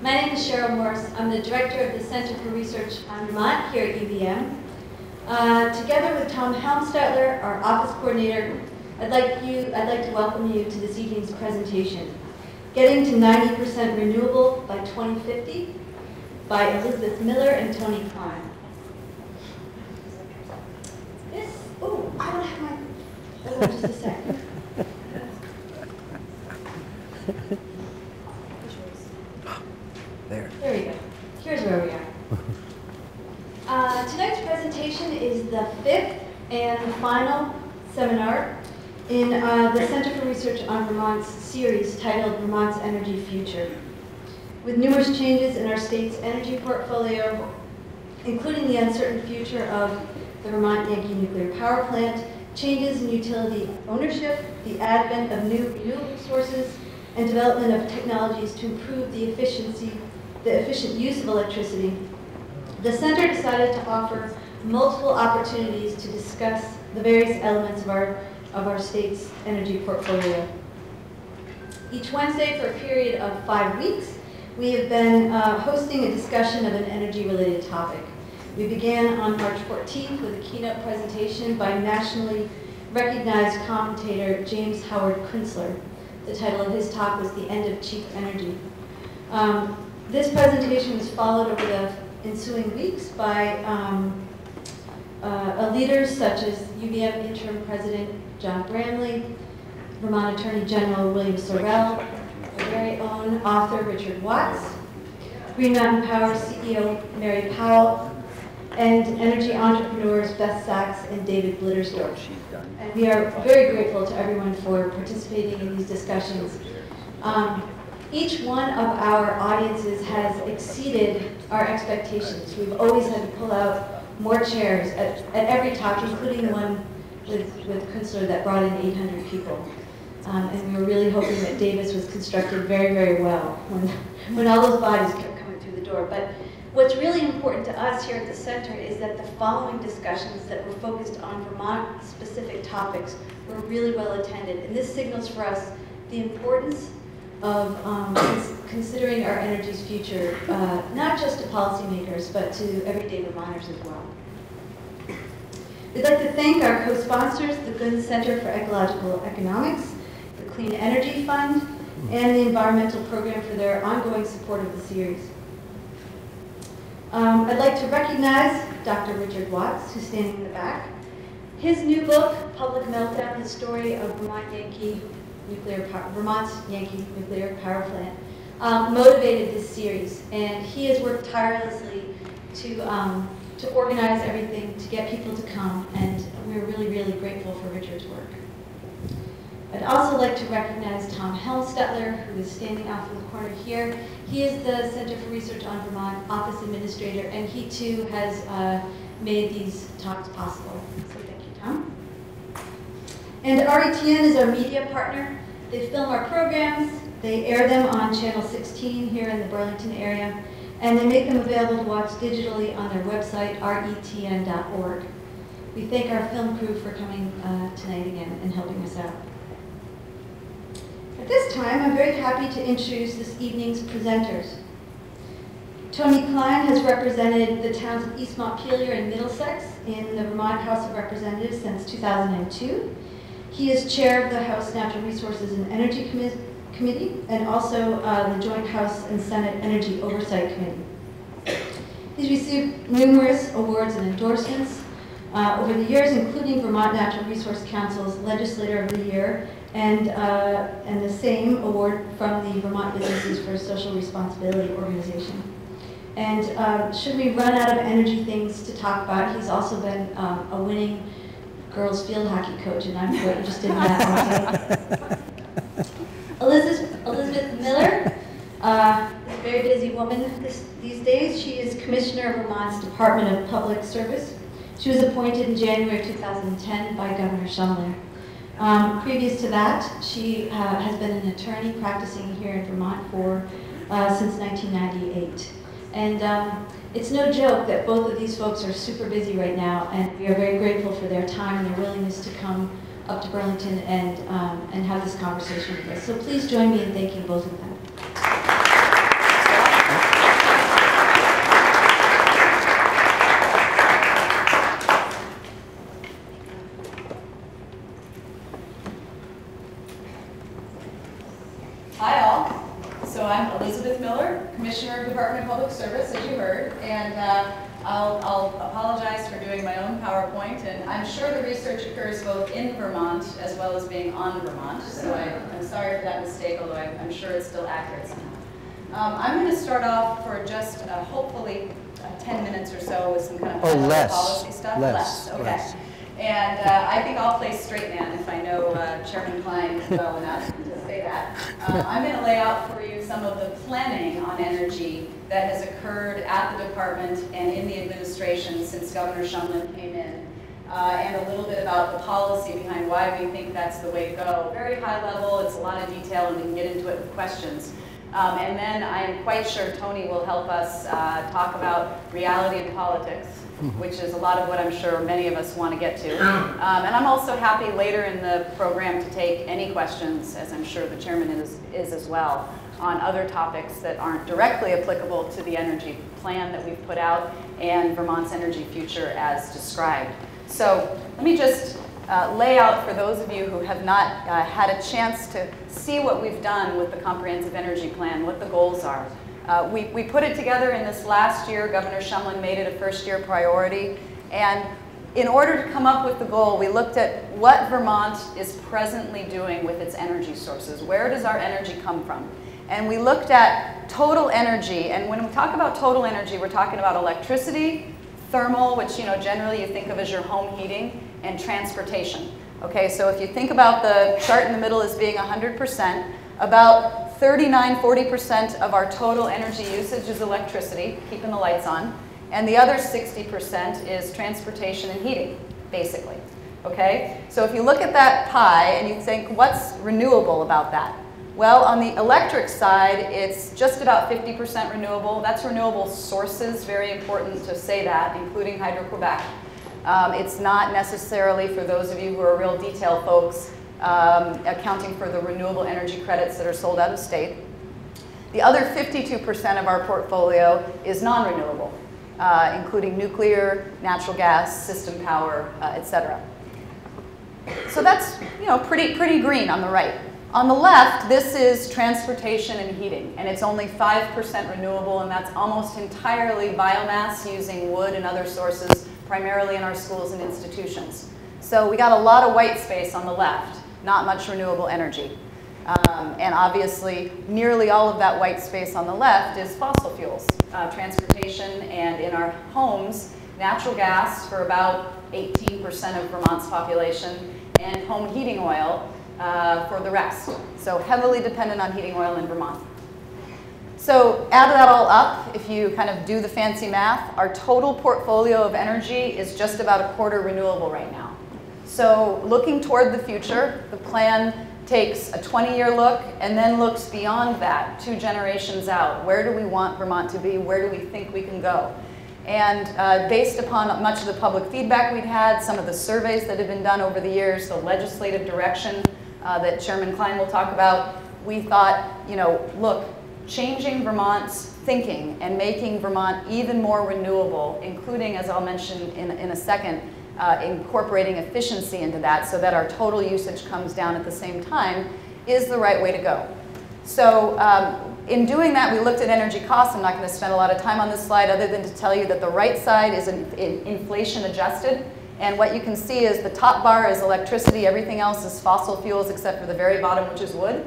My name is Cheryl Morse. I'm the director of the Center for Research on Vermont here at UVM. Together with Tom Helmstetler, our office coordinator, I'd like to welcome you to this evening's presentation, Getting to 90% Renewable by 2050 by Elizabeth Miller and Tony Klein. Oh, I don't have my, hold on just a second. There we go. Here's where we are. Tonight's presentation is the 5th and final seminar in the Center for Research on Vermont's series titled Vermont's Energy Future. With numerous changes in our state's energy portfolio, including the uncertain future of the Vermont Yankee nuclear power plant, changes in utility ownership, the advent of new renewable sources, and development of technologies to improve the efficient use of electricity, the Center decided to offer multiple opportunities to discuss the various elements of our state's energy portfolio. Each Wednesday for a period of 5 weeks, we have been hosting a discussion of an energy-related topic. We began on March 14th with a keynote presentation by nationally recognized commentator James Howard Kunstler. The title of his talk was The End of Cheap Energy. This presentation was followed over the ensuing weeks by leaders such as UVM Interim President John Bramley, Vermont Attorney General William Sorrell, our very own author Richard Watts, Green Mountain Power CEO Mary Powell, and energy entrepreneurs Beth Sachs and David Blittersdorf. And we are very grateful to everyone for participating in these discussions. Each one of our audiences has exceeded our expectations. We've always had to pull out more chairs at every talk, including the one with Kunstler that brought in 800 people. And we were really hoping that Davis was constructed very, very well when all those bodies kept coming through the door. But what's really important to us here at the Center is that the following discussions that were focused on Vermont-specific topics were really well attended. And this signals for us the importance of considering our energy's future, not just to policymakers, but to everyday Vermonters as well. We'd like to thank our co-sponsors, the Gunn Center for Ecological Economics, the Clean Energy Fund, and the Environmental Program for their ongoing support of the series. I'd like to recognize Dr. Richard Watts, who's standing in the back. His new book, Public Meltdown, The Story of Vermont's Yankee Nuclear Power Plant, motivated this series, and he has worked tirelessly to organize everything, to get people to come, and we're really, really grateful for Richard's work. I'd also like to recognize Tom Helmstetler, who is standing off in the corner here. He is the Center for Research on Vermont Office Administrator, and he too has made these talks possible. So thank you, Tom. And RETN is our media partner. They film our programs, they air them on Channel 16 here in the Burlington area, and they make them available to watch digitally on their website, retn.org. We thank our film crew for coming tonight again and helping us out. At this time, I'm very happy to introduce this evening's presenters. Tony Klein has represented the towns of East Montpelier and Middlesex in the Vermont House of Representatives since 2002. He is chair of the House Natural Resources and Energy Committee and also the Joint House and Senate Energy Oversight Committee. He's received numerous awards and endorsements over the years, including Vermont Natural Resource Council's Legislator of the Year and the same award from the Vermont Businesses for Social Responsibility organization. And should we run out of energy things to talk about, he's also been a winning girls field hockey coach, and I'm quite interested in that also. Elizabeth Miller is a very busy woman these days. She is Commissioner of Vermont's Department of Public Service. She was appointed in January 2010 by Governor Shumlin. Previous to that, she has been an attorney practicing here in Vermont since 1998. And it's no joke that both of these folks are super busy right now, and we are very grateful for their time and their willingness to come up to Burlington and have this conversation with us. So please join me in thanking both of them. I'll apologize for doing my own PowerPoint, and I'm sure the research occurs both in Vermont as well as being on Vermont, so I'm sorry for that mistake, although I'm sure it's still accurate somehow. I'm going to start off for just hopefully 10 minutes or so with some kind of policy stuff. Less. Okay. Less. And I think I'll play straight man if I know Chairman Klein well enough to say that. I'm going to lay out for you some of the planning on energy that has occurred at the department and in the administration since Governor Shumlin came in, and a little bit about the policy behind why we think that's the way to go. Very high level, it's a lot of detail, and we can get into it with questions. And then I am quite sure Tony will help us talk about reality and politics, which is a lot of what I'm sure many of us want to get to. And I'm also happy later in the program to take any questions, as I'm sure the chairman is as well, on other topics that aren't directly applicable to the energy plan that we've put out and Vermont's energy future as described. So let me just lay out for those of you who have not had a chance to see what we've done with the Comprehensive Energy Plan, what the goals are. We put it together in this last year. Governor Shumlin made it a first-year priority. And in order to come up with the goal, we looked at what Vermont is presently doing with its energy sources. Where does our energy come from? And we looked at total energy. And when we talk about total energy, we're talking about electricity, thermal, which generally you think of as your home heating, and transportation. Okay, so if you think about the chart in the middle as being 100%, about 39–40% of our total energy usage is electricity, keeping the lights on, and the other 60% is transportation and heating, basically. Okay, so if you look at that pie and you think, what's renewable about that? Well, on the electric side, it's just about 50% renewable. That's renewable sources, very important to say that, including Hydro-Quebec. It's not necessarily, for those of you who are real detail folks, accounting for the renewable energy credits that are sold out of state. The other 52% of our portfolio is non-renewable, including nuclear, natural gas, system power, et cetera. So that's pretty green on the right. On the left, this is transportation and heating, and it's only 5% renewable, and that's almost entirely biomass using wood and other sources, primarily in our schools and institutions. So we got a lot of white space on the left, not much renewable energy. And obviously, nearly all of that white space on the left is fossil fuels, transportation, and in our homes, natural gas for about 18% of Vermont's population, and home heating oil for the rest. So heavily dependent on heating oil in Vermont. So add that all up, if you kind of do the fancy math, our total portfolio of energy is just about a quarter renewable right now. So looking toward the future, the plan takes a 20-year look and then looks beyond that, 2 generations out. Where do we want Vermont to be? Where do we think we can go? And based upon much of the public feedback we'd had, some of the surveys that have been done over the years, the legislative direction that Chairman Klein will talk about, we thought, look, changing Vermont's thinking and making Vermont even more renewable, including, as I'll mention in a second, incorporating efficiency into that so that our total usage comes down at the same time, is the right way to go. So in doing that, we looked at energy costs. I'm not going to spend a lot of time on this slide other than to tell you that the right side is inflation adjusted. And what you can see is the top bar is electricity. Everything else is fossil fuels except for the very bottom, which is wood.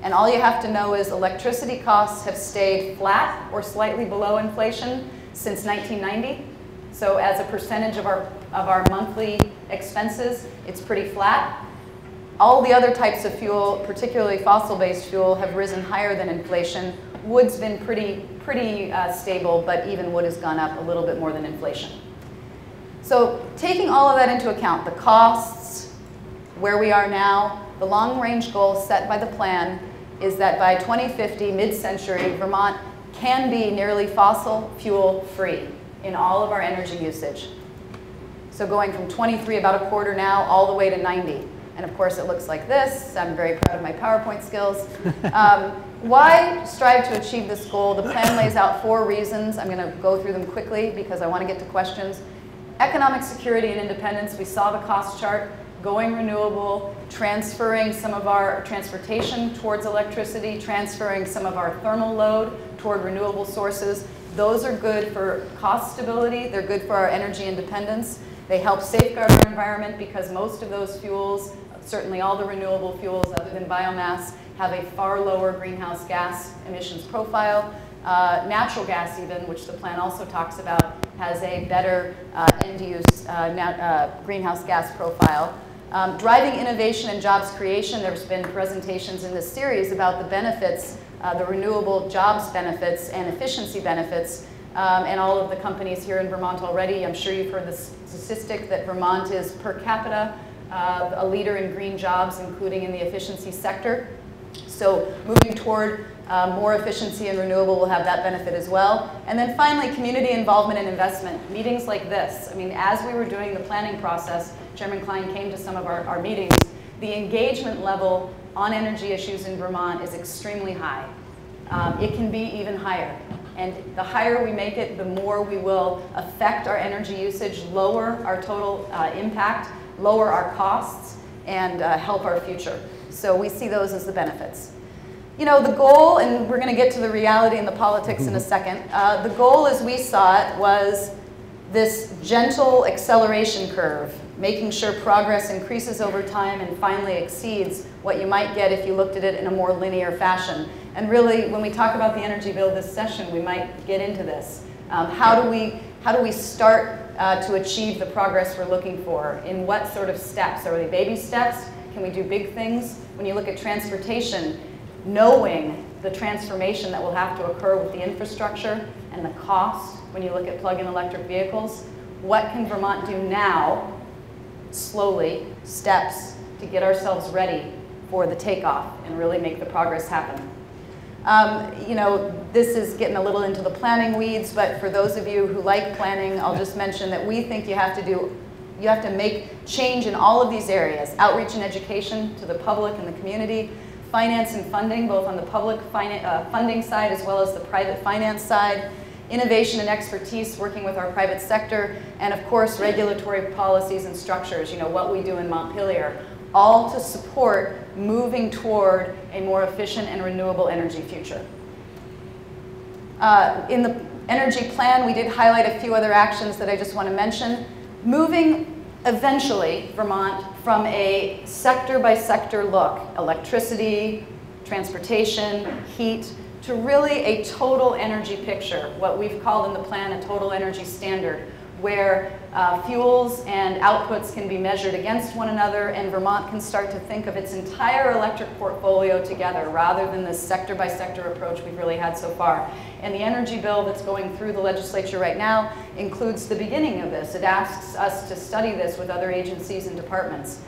And all you have to know is electricity costs have stayed flat or slightly below inflation since 1990. So as a percentage of our monthly expenses, it's pretty flat. All the other types of fuel, particularly fossil-based fuel, have risen higher than inflation. Wood's been pretty stable, but even wood has gone up a little bit more than inflation. So taking all of that into account, the costs, where we are now, the long-range goal set by the plan is that by 2050, mid-century, Vermont can be nearly fossil fuel free in all of our energy usage. So going from 23, about a quarter now, all the way to 90. And of course, it looks like this. I'm very proud of my PowerPoint skills. Why strive to achieve this goal? The plan lays out 4 reasons. I'm going to go through them quickly because I want to get to questions. Economic security and independence. We saw the cost chart. Going renewable, transferring some of our transportation towards electricity, transferring some of our thermal load toward renewable sources, Those are good for cost stability. They're good for our energy independence. They help safeguard our environment because most of those fuels, certainly all the renewable fuels other than biomass, have a far lower greenhouse gas emissions profile. Natural gas even, which the plan also talks about, has a better end-use greenhouse gas profile. Driving innovation and jobs creation, there's been presentations in this series about the benefits, the renewable jobs benefits and efficiency benefits, and all of the companies here in Vermont already. I'm sure you've heard the statistic that Vermont is per capita a leader in green jobs, including in the efficiency sector. So moving toward more efficiency and renewable will have that benefit as well. And then finally, community involvement and investment. Meetings like this. I mean, as we were doing the planning process, Chairman Klein came to some of our meetings. The engagement level on energy issues in Vermont is extremely high. It can be even higher. And the higher we make it, the more we will affect our energy usage, lower our total impact, lower our costs, and help our future. So we see those as the benefits. You know, the goal, and we're going to get to the reality and the politics in a second, the goal as we saw it was this gentle acceleration curve, making sure progress increases over time and finally exceeds what you might get if you looked at it in a more linear fashion. And really, when we talk about the energy bill this session, we might get into this. How do we start to achieve the progress we're looking for? In what sort of steps? Are they baby steps? Can we do big things? When you look at transportation, knowing the transformation that will have to occur with the infrastructure and the cost, when you look at plug-in electric vehicles, what can Vermont do now, slowly, steps, to get ourselves ready for the takeoff and really make the progress happen? You know, this is getting a little into the planning weeds, but for those of you who like planning, I'll just mention that we think you have to make change in all of these areas: outreach and education to the public and the community, finance and funding, both on the public funding side as well as the private finance side, innovation and expertise working with our private sector, and of course regulatory policies and structures, you know, what we do in Montpelier, all to support moving toward a more efficient and renewable energy future. In the energy plan, we did highlight a few other actions that I just want to mention. Moving eventually, Vermont, from a sector-by-sector look, electricity, transportation, heat, to really a total energy picture, what we've called in the plan a total energy standard, where fuels and outputs can be measured against one another, and Vermont can start to think of its entire electric portfolio together rather than this sector-by-sector approach we've really had so far. And the energy bill that's going through the legislature right now includes the beginning of this. It asks us to study this with other agencies and departments.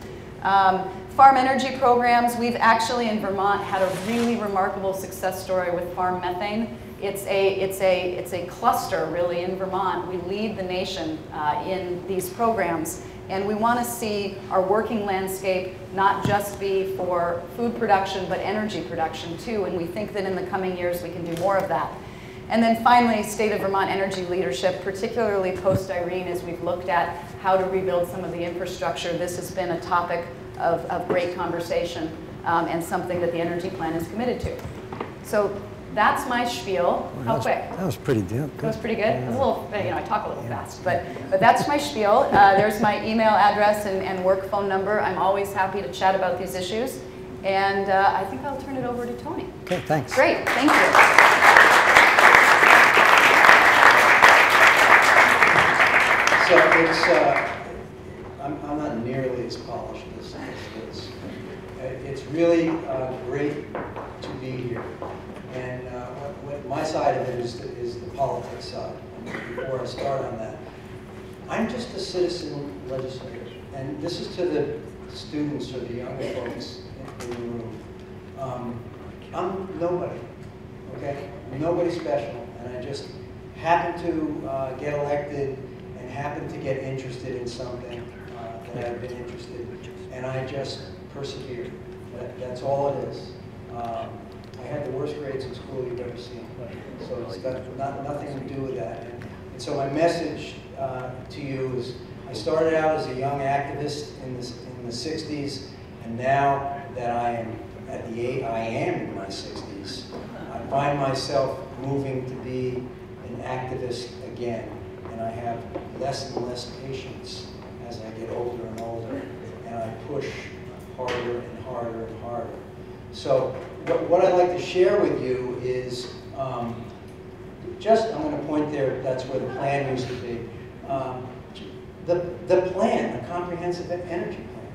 Farm energy programs, we've actually in Vermont had a really remarkable success story with farm methane. It's a cluster really in Vermont. We lead the nation in these programs, and we want to see our working landscape not just be for food production but energy production too, and we think that in the coming years we can do more of that. And then finally, state of Vermont energy leadership, particularly post-Irene, as we've looked at how to rebuild some of the infrastructure. This has been a topic of great conversation and something that the energy plan is committed to. So that's my spiel. How quick? That was pretty good. That was pretty good? It was a little, you know, I talk a little fast, but that's my spiel. There's my email address and work phone number. I'm always happy to chat about these issues. And I think I'll turn it over to Tony. Okay, thanks. Great, thank you. So it's, I'm not nearly as polished as this. It's really great to be here. And what my side of it is the politics side. Before I start on that, I'm just a citizen legislator. And this is to the students or the younger folks in the room. I'm nobody, okay? I'm nobody special. And I just happen to get elected and happen to get interested in something that I've been interested in. And I just persevered. That's all it is. I had the worst grades in school you've ever seen. So it's got nothing to do with that. And so my message to you is, I started out as a young activist in the 60s, and now that I am at the age I am in my 60s, I find myself moving to be an an activist again, and I have less and less patience as I get older and older, and I push harder and harder and harder. So what I'd like to share with you is I'm going to point there, that's where the plan used to be. The plan, the comprehensive energy plan.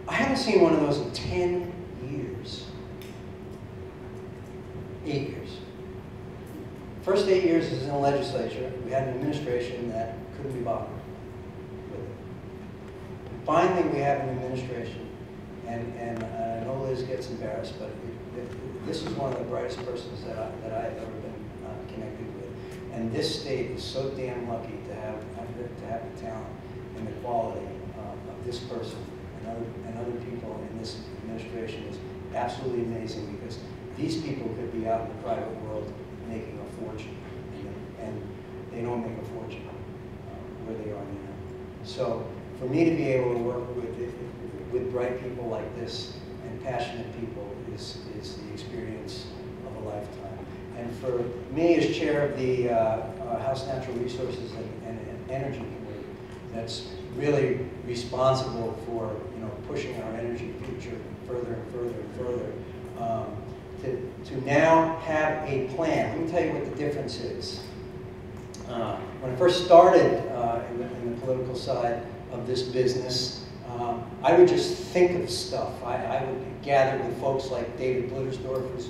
I haven't seen one of those in 10 years. 8 years. First 8 years is in the legislature. We had an administration that couldn't be bothered with it. Finally, we have an administration, and I know Liz gets embarrassed, but this is one of the brightest persons that I have ever been connected with. And this state is so damn lucky to have the talent and the quality of this person and other people in this administration is absolutely amazing, because these people could be out in the private world making a fortune, and they don't make a fortune where they are now. So for me to be able to work with bright people like this and passionate people is the experience of a lifetime. And for me as chair of the House Natural Resources and Energy Committee, that's really responsible for pushing our energy future further and further and further. To now have a plan. Let me tell you what the difference is. When I first started in the political side of this business, I would just think of stuff. I would gather with folks like David Blittersdorf, who's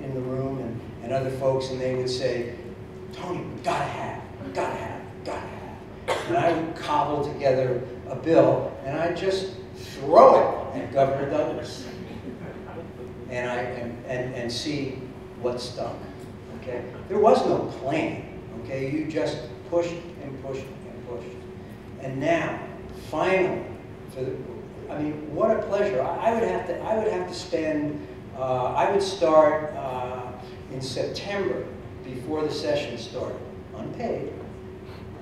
in the room, and other folks, and they would say, Tony, we gotta have. And I would cobble together a bill, and I'd just throw it at Governor Douglas. And see what stuck. Okay, there was no plan. Okay, you just pushed and pushed and pushed, and now, finally, I mean, what a pleasure! I would have to spend. I would start in September before the session started, unpaid,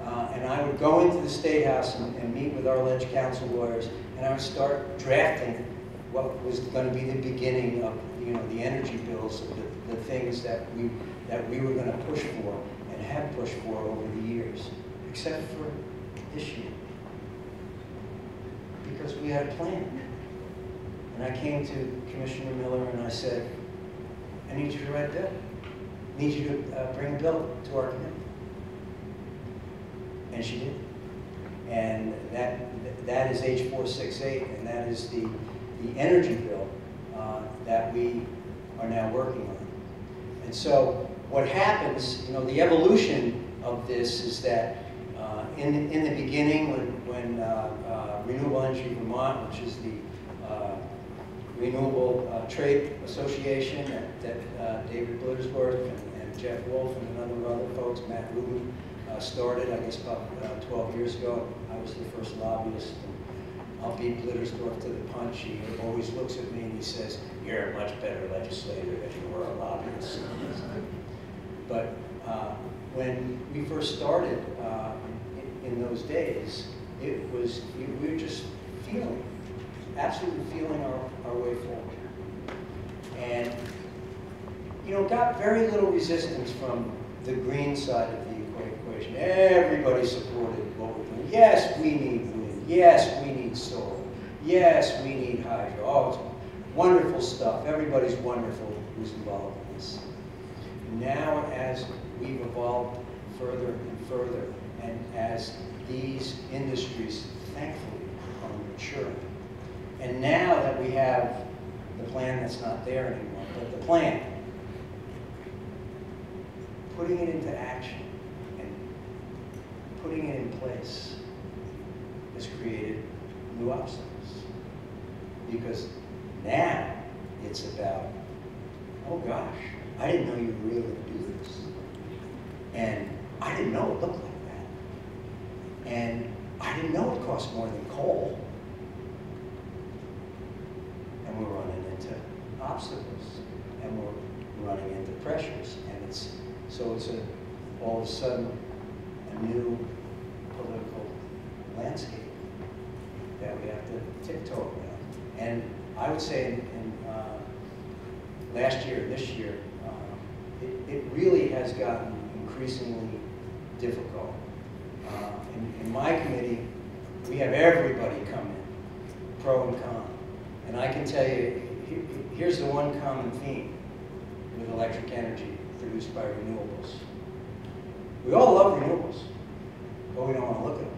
and I would go into the State House and meet with our Ledge Council lawyers, and I would start drafting what was going to be the beginning of the energy bills, of the things that we were going to push for and have pushed for over the years, except for this year, because we had a plan. And I came to Commissioner Miller and I said, I need you to write a bill. I need you to bring a bill to our committee. And she did. And that is H468, and that is the energy bill that we are now working on. And so what happens, the evolution of this is that in the beginning, when Renewable Energy Vermont, which is the Renewable Trade Association that David Blittersdorf and Jeff Wolf and a number of other folks, Matt Rubin, started, I guess, about 12 years ago. I was the first lobbyist. I'll beat Blittersdorf to the punch. He always looks at me and he says, you're a much better legislator than you were a lobbyist. But when we first started in those days, we were just absolutely feeling our way forward. And, got very little resistance from the green side of the equation. Everybody supported what we're doing. Yes, we need wind. Yes, we need solar. Yes, we need hydro. Oh, it's wonderful stuff. Everybody's wonderful who's involved in this. Now, as we've evolved further and further, and as these industries, thankfully, are maturing, and now that we have the plan that's not there anymore, but the plan, putting it into action and putting it in place has created new obstacles. Because now it's about, oh gosh, I didn't know you were really going to do this. And I didn't know it looked like that. And I didn't know it cost more than coal. And we're running into obstacles. And we're running into pressures. And it's all of a sudden a new political landscape that we have to tiptoe around. And I would say in last year, this year, it really has gotten increasingly difficult. In my committee, we have everybody come in, pro and con. And I can tell you, here's the one common theme with electric energy produced by renewables. We all love renewables, but we don't want to look at them.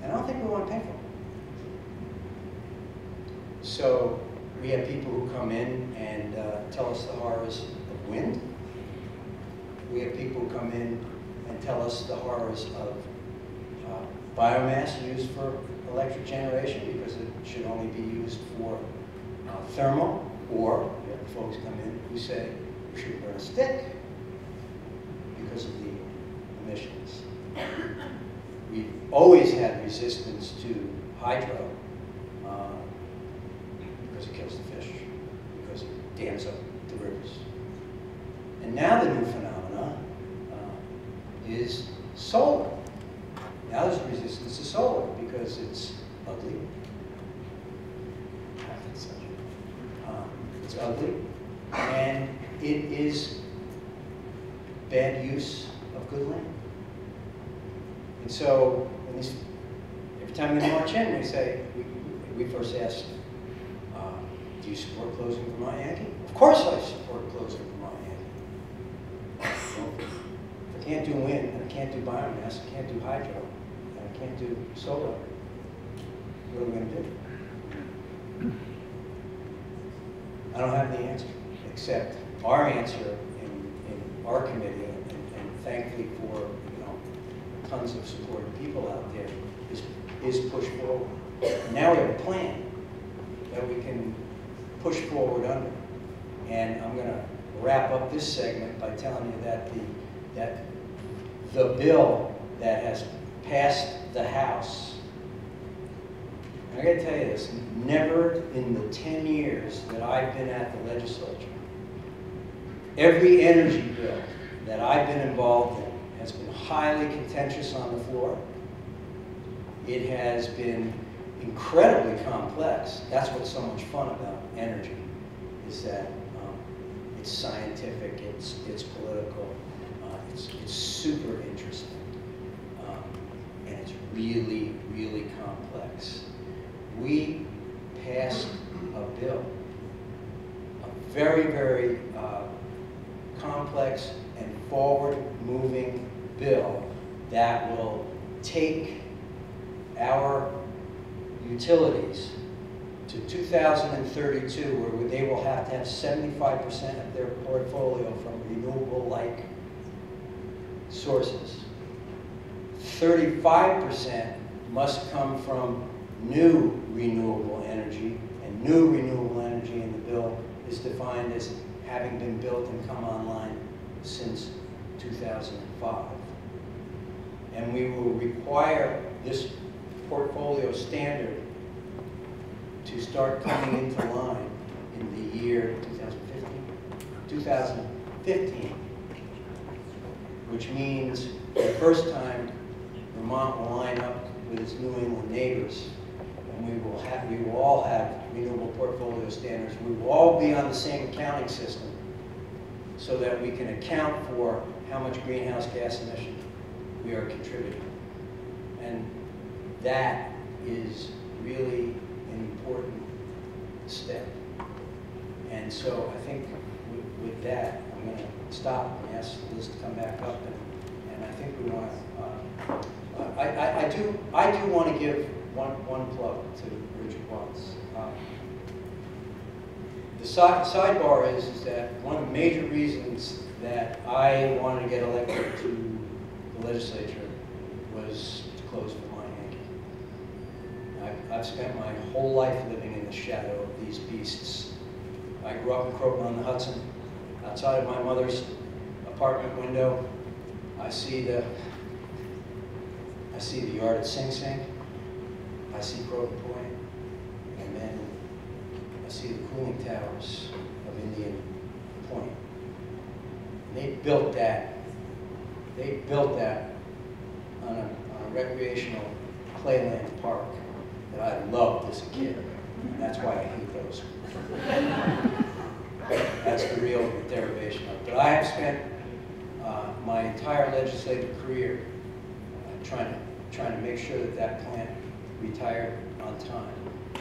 And I don't think we want to pay for them. So we have people who come in and tell us the horrors of wind. We have people who come in and tell us the horrors of biomass used for electric generation because it should only be used for thermal, or we have folks come in who say we should burn a stick because of the emissions. We've always had resistance to hydro because it kills the fish, because it dams up the rivers. And now the new phenomena is solar. Now there's resistance to solar because it's ugly. It's ugly, and it is bad use of good land. And so, every time we march in, we say, we first ask, do you support closing Vermont Yankee? Of course I support closing Vermont Yankee. Well, if I can't do wind, and I can't do biomass, I can't do hydro, and I can't do solar, what are we going to do? I don't have the answer, except our answer in our committee, and thankfully for tons of supportive people out there, is push forward. Now we have a plan that we can push forward under. And I'm going to wrap up this segment by telling you that the bill that has passed the House, I got to tell you this, never in the 10 years that I've been at the legislature, every energy bill that I've been involved in has been highly contentious on the floor. It has been incredibly complex. That's what's so much fun about energy, is that it's scientific, it's political, it's super interesting, and it's really, really complex. We passed a bill, a very, very complex and forward-moving bill that will take our utilities to 2032, where they will have to have 75% of their portfolio from renewable-like sources. 35% must come from new renewable energy, and new renewable energy in the bill is defined as having been built and come online since 2005. And we will require this portfolio standard to start coming into line in the year 2015, which means for the first time Vermont will line up with its New England neighbors, and we will all have renewable portfolio standards. We will all be on the same accounting system so that we can account for how much greenhouse gas emission we are contributing. And that is really an important step. And so I think with that, I'm going to stop and ask Liz to come back up, and I think we want to, I do want to give one plug to Richard Watts. The sidebar is that one of the major reasons that I wanted to get elected to the legislature was to close Vermont Yankee. I've spent my whole life living in the shadow of these beasts. I grew up in Croton-on-the-Hudson. Outside of my mother's apartment window, I see the yard at Sing Sing. I see Croton Point, and then I see the cooling towers of Indian Point. And they built that on a recreational playland park that I loved as a kid. And that's why I hate those. That's the real derivation of it. But I have spent my entire legislative career trying to make sure that that plant retired on time.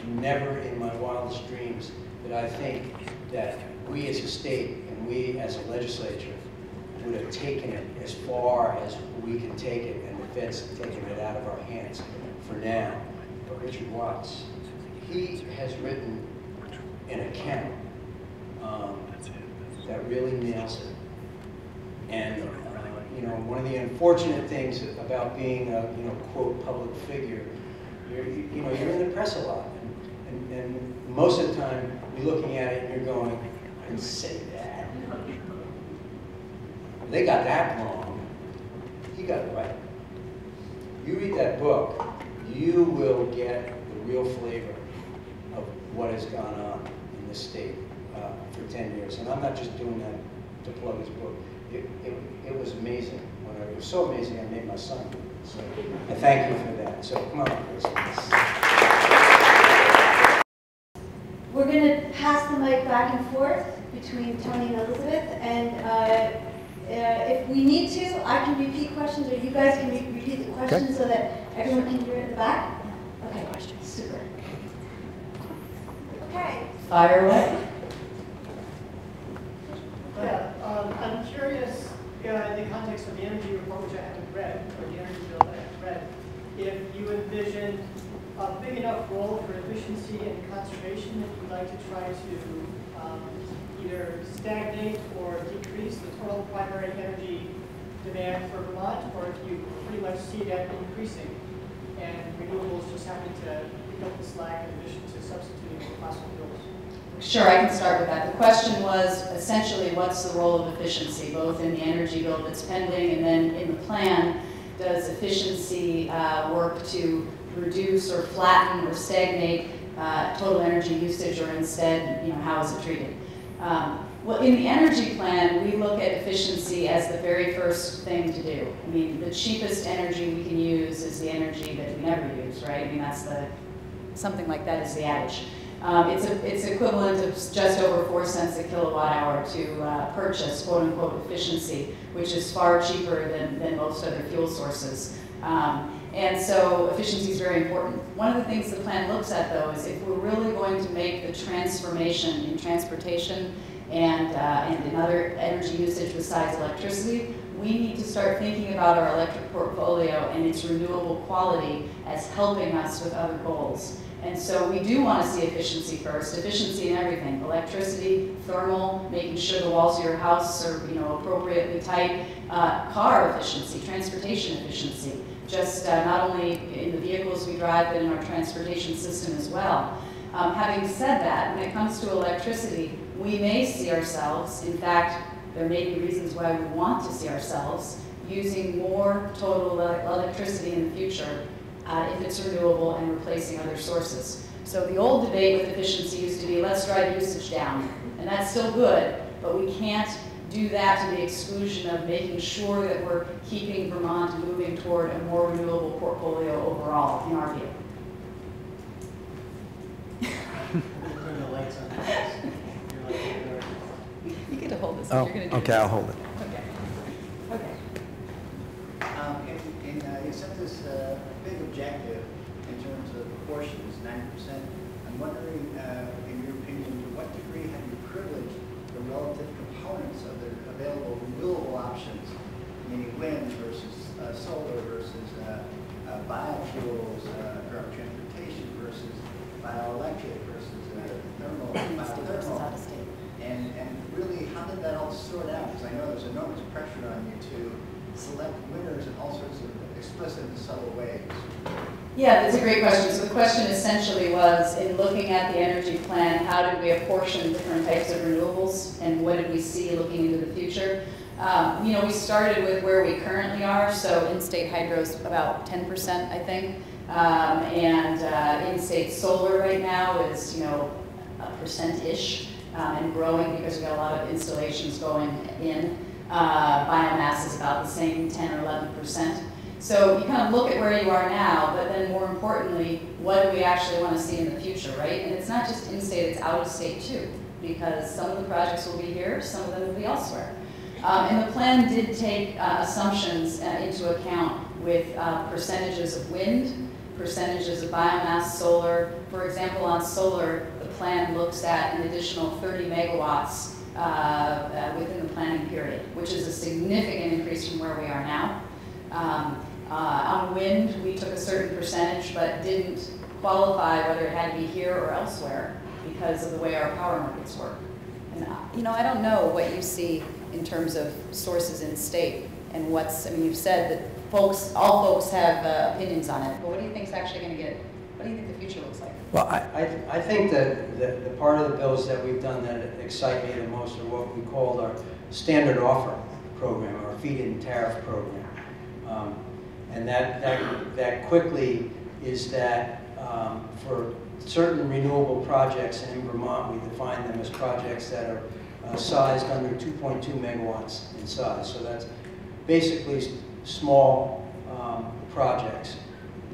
Never in my wildest dreams did I think that we as a state and we as a legislature would have taken it as far as we can take it, and the feds have taken it out of our hands for now. But Richard Watts, he has written an account that really nails it. And you know, one of the unfortunate things about being a quote public figure, you're in the press a lot, and most of the time you're looking at it and you're going, I didn't say that. They got that wrong. He got it right. You read that book, you will get the real flavor of what has gone on in this state for 10 years. And I'm not just doing that to plug his book. It was amazing. It was so amazing I made my son do it. So I thank you for that. So come on, Chris. We're going to pass the mic back and forth between Tony and Elizabeth, and if we need to, I can repeat questions, or you guys can repeat the questions so that everyone can hear it in the back. Okay, super. Okay. Fire away. Yeah, I'm curious, in the context of the energy report, which I haven't read, or the energy bill that I haven't read, if you envision a big enough role for efficiency and conservation that you'd like to try to either stagnate or decrease the total primary energy demand for Vermont, or if you pretty much see that increasing and renewables just happen to pick up the slack in addition to substituting for fossil fuels. Sure, I can start with that. The question was essentially what's the role of efficiency, both in the energy bill that's pending and then in the plan. Does efficiency work to reduce or flatten or stagnate total energy usage, or instead, how is it treated? Well, in the energy plan, we look at efficiency as the very first thing to do. I mean, the cheapest energy we can use is the energy that we never use, right? I mean, that's something like that is the adage. It's equivalent of just over 4 cents a kilowatt hour to purchase quote unquote efficiency, which is far cheaper than most other fuel sources. And so efficiency is very important. One of the things the plan looks at, though, is if we're really going to make the transformation in transportation and in other energy usage besides electricity, we need to start thinking about our electric portfolio and its renewable quality as helping us with other goals. And so we do want to see efficiency first, efficiency in everything, electricity, thermal, making sure the walls of your house are appropriately tight, car efficiency, transportation efficiency, just not only in the vehicles we drive, but in our transportation system as well. Having said that, when it comes to electricity, we may see ourselves, in fact, there may be reasons why we want to see ourselves using more total electricity in the future if it's renewable and replacing other sources. So the old debate with efficiency used to be, let's drive usage down. And that's still good, but we can't do that to the exclusion of making sure that we're keeping Vermont moving toward a more renewable portfolio overall, in our view. Turn the lights on. You get to hold this. Oh, You're gonna do okay, I'll hold it. Okay. Okay. You set this big objective in terms of proportions, 90%. I'm wondering, in your opinion, to what degree have you privileged the relative components of the available renewable options, meaning wind versus solar versus biofuels, or transportation versus bioelectric versus thermal, biothermal, and really how did that all sort out? Because I know there's enormous pressure on you to select winners in all sorts of explicit and subtle ways. Yeah, that's a great question. So the question essentially was, in looking at the energy plan, how did we apportion different types of renewables, and what did we see looking into the future? We started with where we currently are, so in-state hydro is about 10%, I think, and in-state solar right now is, a percent-ish, and growing because we got a lot of installations going in. Biomass is about the same, 10 or 11%. So you kind of look at where you are now, but then more importantly, what do we actually want to see in the future, right? And it's not just in-state, it's out-of-state too, because some of the projects will be here, some of them will be elsewhere. And the plan did take assumptions into account with percentages of wind, percentages of biomass, solar. For example, on solar, the plan looks at an additional 30 megawatts within the planning period, which is a significant increase from where we are now. On wind, we took a certain percentage, but didn't qualify whether it had to be here or elsewhere because of the way our power markets work. And you know, I don't know what you see in terms of sources in state and what's, I mean, you've said that all folks have opinions on it, but what do you think is actually going to get, what do you think the future looks like? Well, I think that the part of the bills that we've done that excite me the most are what we called our standard offer program, our feed-in tariff program. And that quickly is that for certain renewable projects, and in Vermont we define them as projects that are sized under 2.2 megawatts in size. So that's basically small projects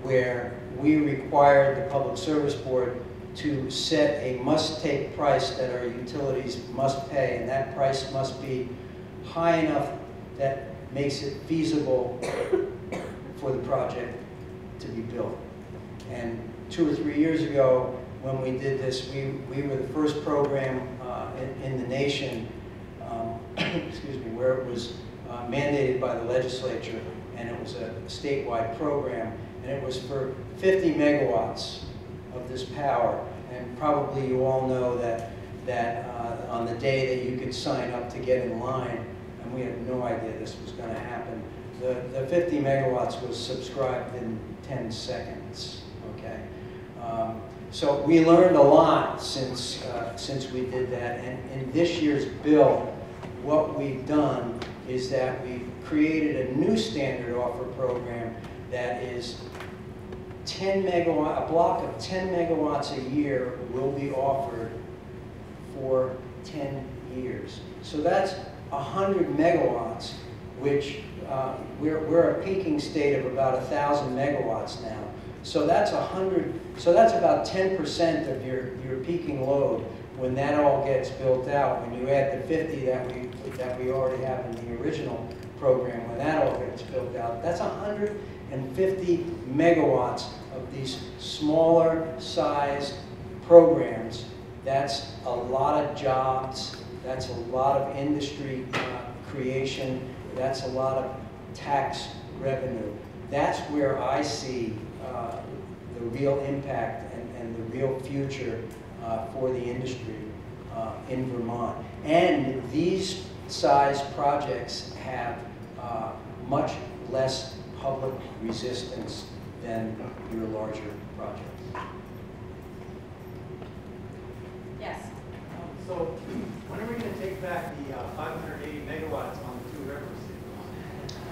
where we require the Public Service Board to set a must-take price that our utilities must pay, and that price must be high enough that makes it feasible for the project to be built. And 2 or 3 years ago, when we did this, we were the first program in the nation, excuse me, where it was mandated by the legislature, and it was a statewide program, and it was for 50 megawatts of this power. And probably you all know that on the day that you could sign up to get in line, and we had no idea this was going to happen, the 50 megawatts was subscribed in 10 seconds, okay? So we learned a lot since we did that, and in this year's bill, what we've done is that we've created a new standard offer program that is 10 megawatt, a block of 10 megawatts a year will be offered for 10 years. So that's 100 megawatts, which we're a peaking state of about 1,000 megawatts now. So that's 100. So that's about 10% of your peaking load when that all gets built out. When you add the 50 that we already have in the original program, when that all gets built out, that's 150 megawatts of these smaller sized programs. That's a lot of jobs. That's a lot of industry creation. That's a lot of tax revenue. That's where I see the real impact and the real future for the industry in Vermont. And these size projects have much less public resistance than your larger projects. Yes. So when are we going to take back the 580 megawatts on the 2 rivers?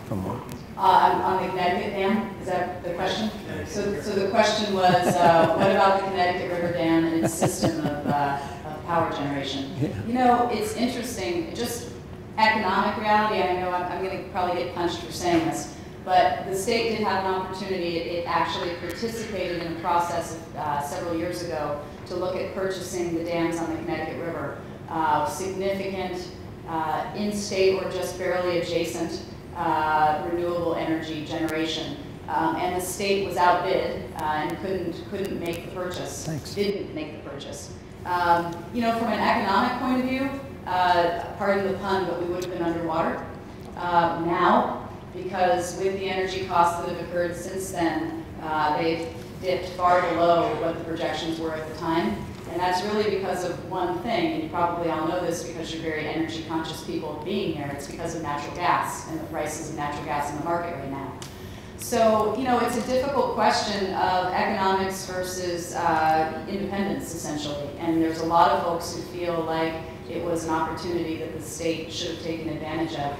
From what? On the Connecticut Dam, is that the question? So the question was, what about the Connecticut River Dam and its system of power generation? Yeah. You know, it's interesting, just economic reality, and I know I'm going to probably get punched for saying this, but the state did have an opportunity. It actually participated in a process several years ago to look at purchasing the dams on the Connecticut River, significant in-state or just barely adjacent renewable energy generation, and the state was outbid and couldn't make the purchase. Thanks. Didn't make the purchase. You know, from an economic point of view, pardon the pun, but we would have been underwater now, because with the energy costs that have occurred since then, they've dipped far below what the projections were at the time. And that's really because of one thing, and you probably all know this because you're very energy conscious people being here. It's because of natural gas and the prices of natural gas in the market right now. So, you know, it's a difficult question of economics versus independence, essentially. And there's a lot of folks who feel like it was an opportunity that the state should have taken advantage of.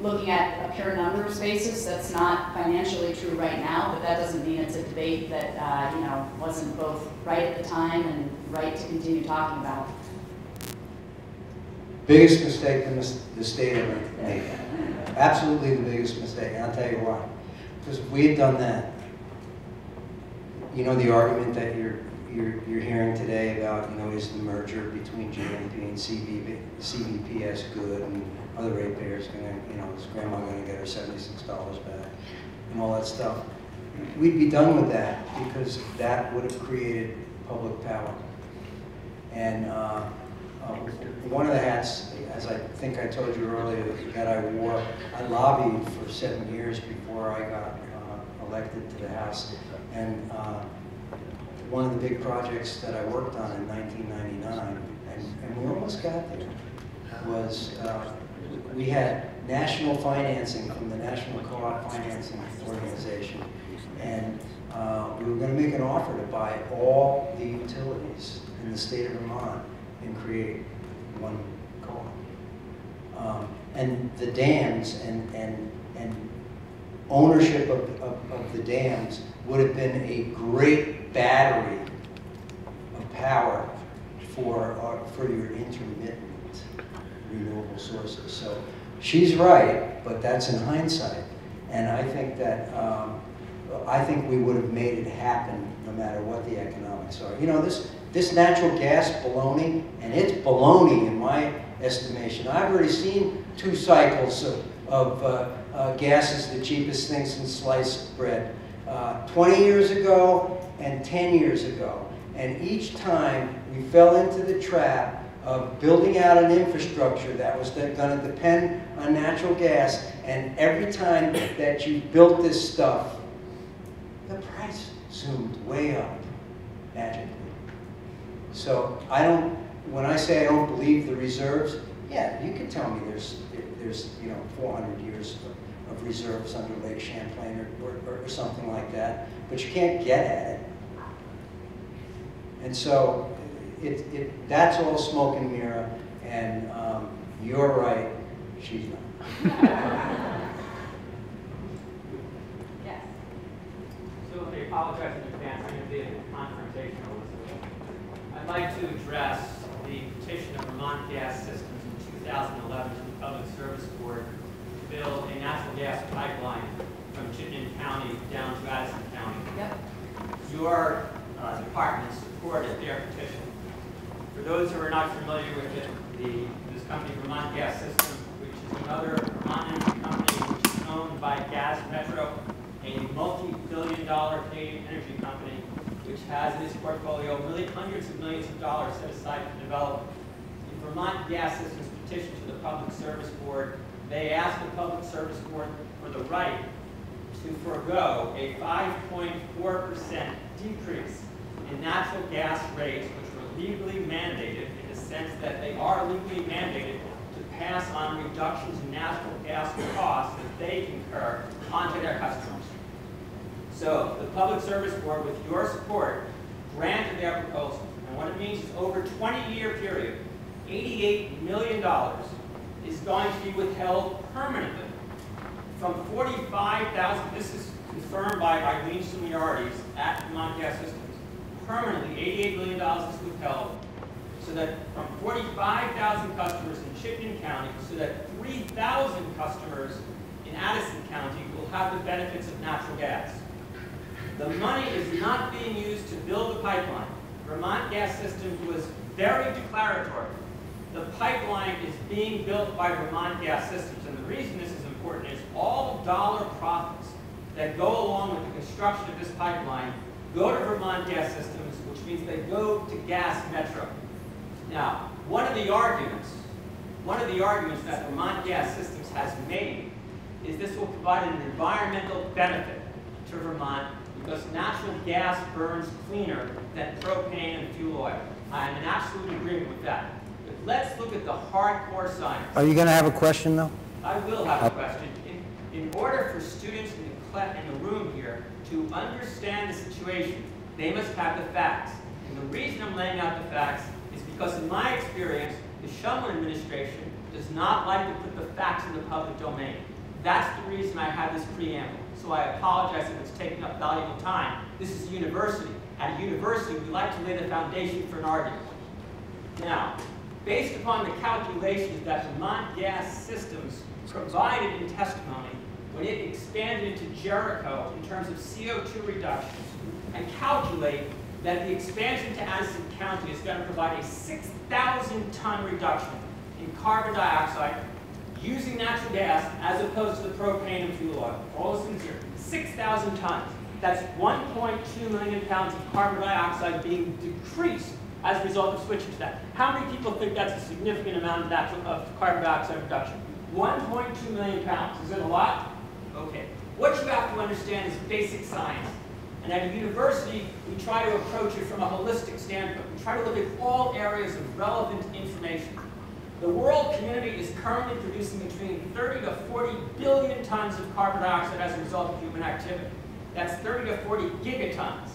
Looking at a pure numbers basis, that's not financially true right now, but that doesn't mean it's a debate that you know, wasn't both right at the time and right to continue talking about. Biggest mistake the state ever made. Absolutely the biggest mistake, and I'll tell you why. Because if we had done that, you know the argument that you're hearing today about, is the merger between GMP and CVPS good, and other ratepayers going to, is grandma going to get her $76 back, and all that stuff. We'd be done with that because that would have created public power. And one of the hats, as I think I told you earlier, that I wore, I lobbied for 7 years before I got elected to the House. And one of the big projects that I worked on in 1999, and we almost got there, was we had national financing from the National Co-op Financing Organization. And we were going to make an offer to buy all the utilities in the state of Vermont and create one co-op. And the dams and ownership of the dams would have been a great battery of power for your intermittent renewable sources. So she's right, but that's in hindsight. And I think that I think we would have made it happen no matter what the economics are. This natural gas baloney, and it's baloney in my estimation. I've already seen 2 cycles of gas is the cheapest thing since sliced bread. 20 years ago and 10 years ago. And each time we fell into the trap of building out an infrastructure that was going to depend on natural gas, and every time that you built this stuff, the price zoomed way up magically. So when I say I don't believe the reserves, yeah, you can tell me there's 400 years of reserves under Lake Champlain or something like that, but you can't get at it. And so that's all smoke and mirror, and you're right, she's not. Yes. So let me apologize in advance. I'm going to be confrontational with you. I'd like to address the petition of Vermont Gas Systems in 2011 to the Public Service Board to build a natural gas pipeline from Chittenden County down to Addison County. Yep. Your department supported their petition. For those who are not familiar with it, this company, Vermont Gas Systems, which is another Vermont energy company which is owned by Gas Metro, a multi-billion-dollar Canadian energy company, which has in its portfolio hundreds of millions of dollars set aside for development. The Vermont Gas Systems petition to the Public Service Board, they asked the Public Service Board for the right to forego a 5.4% decrease in natural gas rates, which were legally mandated in the sense that they are legally mandated to pass on reductions in natural gas costs that they incur onto their customers. So the Public Service Board, with your support, granted their proposal. And what it means is over a 20-year period, $88 million is going to be withheld permanently from 45,000, this is confirmed by Eileen seniorities at Vermont Gas Systems, permanently $88 million is withheld, so that from 45,000 customers in Chittenden County, so that 3,000 customers in Addison County will have the benefits of natural gas. The money is not being used to build the pipeline. Vermont Gas Systems was very declaratory. The pipeline is being built by Vermont Gas Systems, and the reason this is important is all dollar profits that go along with the construction of this pipeline go to Vermont Gas Systems, which means they go to Gas Metro. Now, one of the arguments that Vermont Gas Systems has made is this will provide an environmental benefit to Vermont because natural gas burns cleaner than propane and fuel oil. I'm in absolute agreement with that. But let's look at the hardcore science. Are you going to have a question, though? I will have a question. In order for students in the room here to understand the situation, they must have the facts. And the reason I'm laying out the facts is because in my experience, the Shumlin administration does not like to put the facts in the public domain. That's the reason I have this preamble. So I apologize if it's taking up valuable time. This is a university. At a university, we like to lay the foundation for an argument. Now, based upon the calculations that Vermont Gas Systems provided in testimony when it expanded into Jericho in terms of CO2 reductions, and calculate that the expansion to Addison County is going to provide a 6,000-ton reduction in carbon dioxide using natural gas as opposed to the propane and fuel oil. All those things here, 6,000 tons. That's 1.2 million pounds of carbon dioxide being decreased as a result of switching to that. How many people think that's a significant amount of carbon dioxide reduction? 1.2 million pounds. Is it a lot? Okay. What you have to understand is basic science. And at a university, we try to approach it from a holistic standpoint. We try to look at all areas of relevant information. The world community is currently producing between 30 to 40 billion tons of carbon dioxide as a result of human activity. That's 30 to 40 gigatons.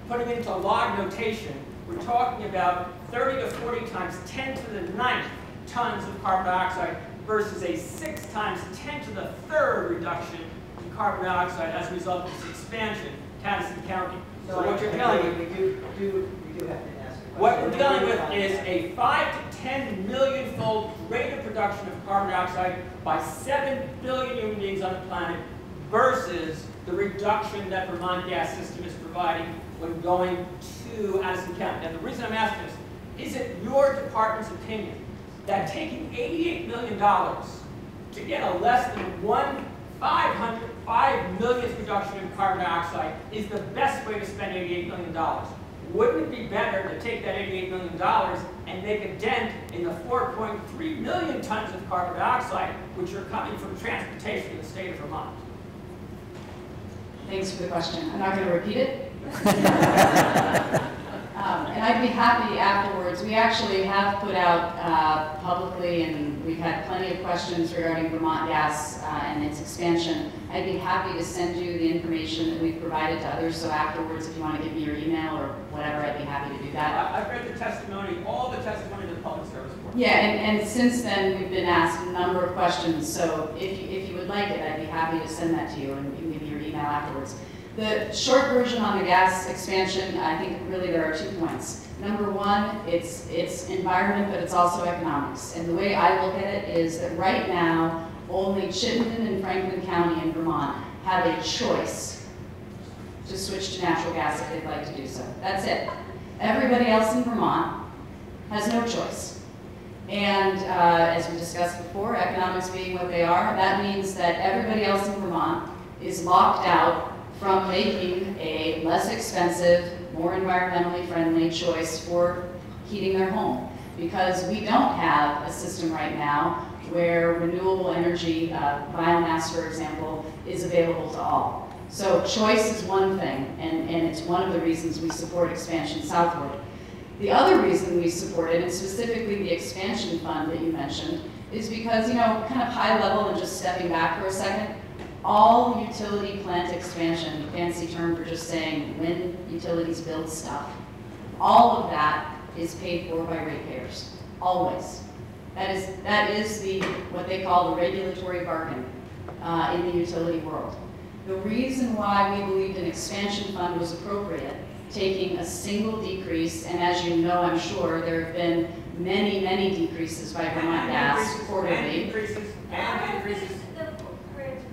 Putting it into log notation, we're talking about 30 to 40 times 10 to the 9th tons of carbon dioxide versus a 6 times 10 to the 3rd reduction in carbon dioxide as a result of this expansion to Addison County. So what you're dealing with, we do have to ask a question. what we're dealing with is a 5 to 10 million-fold greater production of carbon dioxide by 7 billion human beings on the planet versus the reduction that Vermont gas system is providing when going to Addison County. And the reason I'm asking this, is it your department's opinion that taking $88 million to get a less than 5 millionth reduction in carbon dioxide is the best way to spend $88 million? Wouldn't it be better to take that $88 million and make a dent in the 4.3 million tons of carbon dioxide which are coming from transportation in the state of Vermont? Thanks for the question. I'm not going to repeat it. And I'd be happy afterwards. We actually have put out publicly, and we've had plenty of questions regarding Vermont gas and its expansion. I'd be happy to send you the information that we've provided to others. So afterwards, if you want to give me your email or whatever, I'd be happy to do that. I've read the testimony, all the testimony of the Public Service Board. Yeah, and since then, we've been asked a number of questions. So if you would like it, I'd be happy to send that to you, and you can give me your email afterwards. The short version on the gas expansion, I think really there are 2 points. Number one, it's environment, but it's also economics. And the way I look at it is that right now, only Chittenden and Franklin County in Vermont have a choice to switch to natural gas if they'd like to do so. That's it. Everybody else in Vermont has no choice. And as we discussed before, economics being what they are, that means that everybody else in Vermont is locked out from making a less expensive, more environmentally friendly choice for heating their home. Because we don't have a system right now where renewable energy, biomass for example, is available to all. So choice is one thing, and it's one of the reasons we support expansion southward. The other reason we support it, and specifically the expansion fund that you mentioned, is because, kind of high level and just stepping back for a second, all utility plant expansion, fancy term for just saying when utilities build stuff, all of that is paid for by ratepayers, always. That is what they call the regulatory bargain in the utility world. The reason why we believed an expansion fund was appropriate, taking a single decrease, and as you know, I'm sure, there have been many, many decreases by Vermont Gas quarterly. And increases.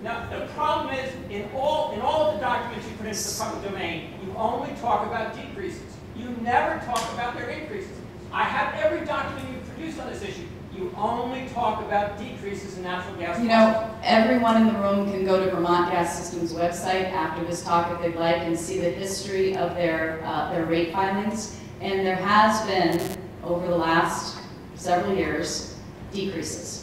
No, the problem is, in all of the documents you put into the public domain, you only talk about decreases. You never talk about their increases. I have every document you've produced on this issue. You only talk about decreases in natural gas prices. Everyone in the room can go to Vermont Gas System's website after this talk if they'd like and see the history of their rate filings. And there has been, over the last several years, decreases.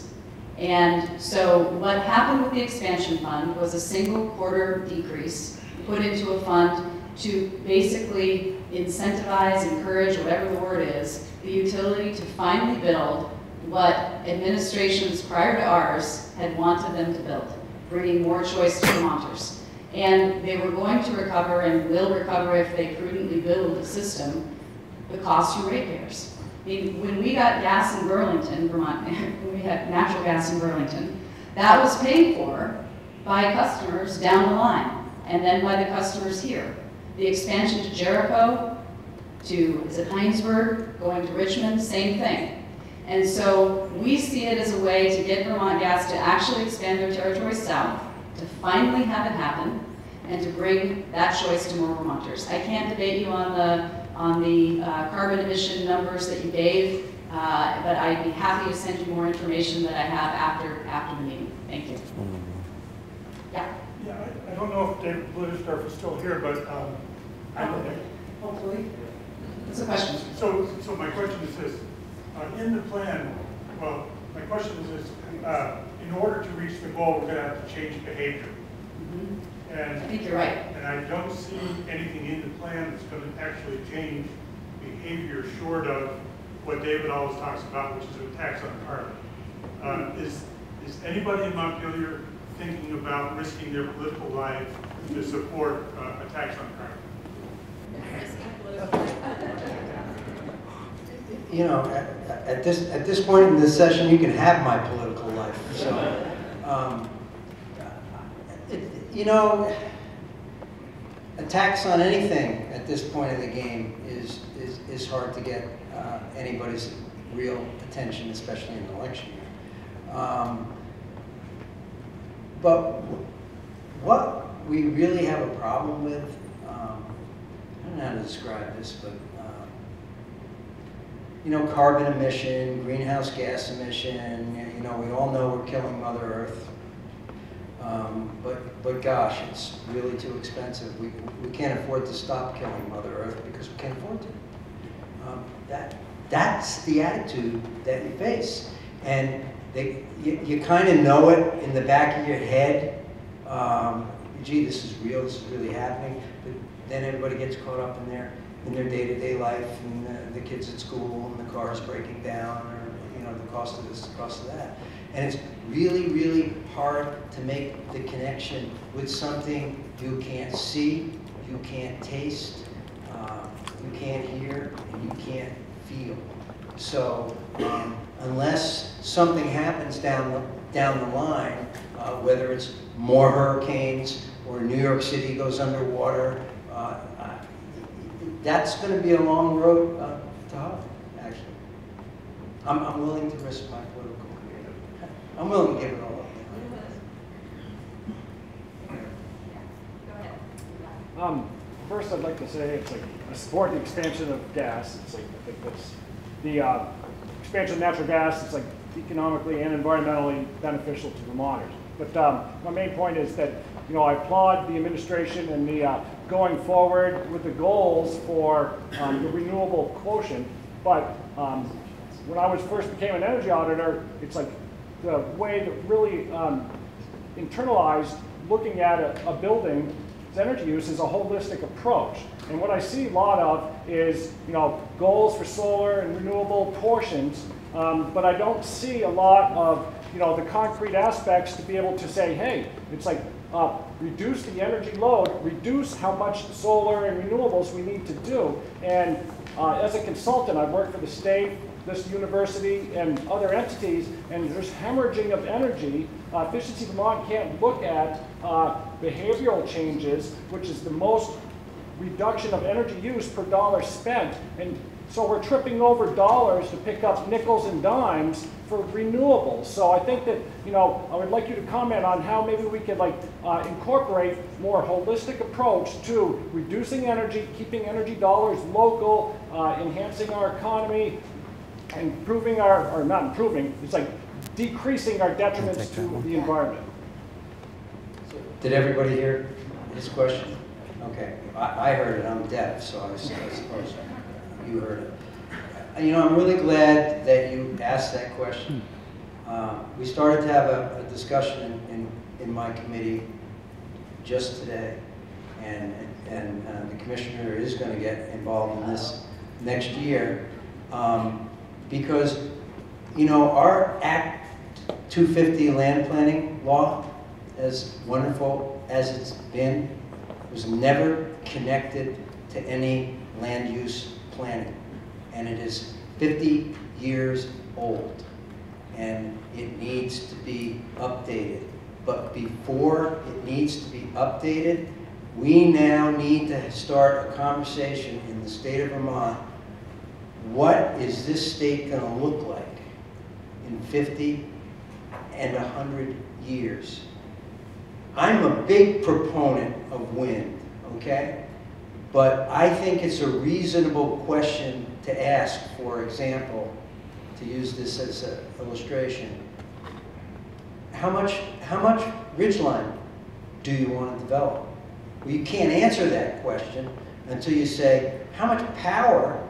And so what happened with the expansion fund was a single quarter decrease put into a fund to basically incentivize, encourage, whatever the word is, the utility to finally build what administrations prior to ours had wanted them to build, bringing more choice to Vermonters. And they were going to recover and will recover if they prudently build a system, the cost from ratepayers. I mean, when we got gas in Burlington, Vermont, when we had natural gas in Burlington, that was paid for by customers down the line, and then by the customers here. The expansion to Jericho, is it Heinsberg, going to Richmond, same thing. And so we see it as a way to get Vermont Gas to actually expand their territory south, to finally have it happen, and to bring that choice to more Vermonters. I can't debate you on on the carbon emission numbers that you gave, but I'd be happy to send you more information that I have after the meeting. Thank you. Yeah. Yeah, I don't know if David Bluesdorf is still here, but Hopefully. What's the question? So my question is this: in the plan, well, my question is this: in order to reach the goal, we're going to have to change behavior. Mm-hmm. And I think you're right. And I don't see anything in the plan that's going to actually change behavior short of what David always talks about, which is a tax on carbon. Is anybody in Montpelier thinking about risking their political life to support a tax on carbon? You know, at this point in the session, you can have my political life. So, you know, a tax on anything at this point in the game is hard to get anybody's real attention, especially in an election year. But what we really have a problem with, I don't know how to describe this, but you know, carbon emission, greenhouse gas emission, you know, we all know we're killing Mother Earth. But gosh, it's really too expensive. We can't afford to stop killing Mother Earth because we can't afford to. That's the attitude that you face. And you kind of know it in the back of your head. Gee, this is real, this is really happening. But then everybody gets caught up in their day-to-day life, and the kids at school, and the cars breaking down, or you know, the cost of this, the cost of that. And it's really, really hard to make the connection with something you can't see, you can't taste, you can't hear, and you can't feel. So unless something happens down the line, whether it's more hurricanes or New York City goes underwater, that's going to be a long road to hoe, actually. I'm willing to risk my political career. I'm willing to give it all up. First, I'd like to say it's like I support the expansion of gas. It's like I think that's the expansion of natural gas. It's like economically and environmentally beneficial to Vermonters. But my main point is that I applaud the administration and the going forward with the goals for the renewable quotient. But when I first became an energy auditor, it's like the way to really internalize looking at a building's energy use is a holistic approach. And what I see a lot of is goals for solar and renewable portions, but I don't see a lot of the concrete aspects to be able to say, hey, it's like reduce the energy load, reduce how much solar and renewables we need to do. And as a consultant, I've worked for the state, this university, and other entities, and there's hemorrhaging of energy. Efficiency Vermont can't look at behavioral changes, which is the most reduction of energy use per dollar spent. And so we're tripping over dollars to pick up nickels and dimes for renewables. So I think that, I would like you to comment on how maybe we could incorporate more holistic approach to reducing energy, keeping energy dollars local, enhancing our economy, and improving or not improving, it's like decreasing our detriments to the environment. Did everybody hear his question? Okay, I heard it, I'm deaf, so I suppose you heard it. I'm really glad that you asked that question. We started to have a discussion in my committee just today, and the commissioner is going to get involved in this next year, because our Act 250 land planning law, as wonderful as it's been, was never connected to any land use planning. And it is 50 years old, and it needs to be updated. But before it needs to be updated, we now need to start a conversation in the state of Vermont. What is this state going to look like in 50 and 100 years? I'm a big proponent of wind, okay? But I think it's a reasonable question to ask. For example, to use this as an illustration, how much ridgeline do you want to develop? Well, you can't answer that question until you say, how much power,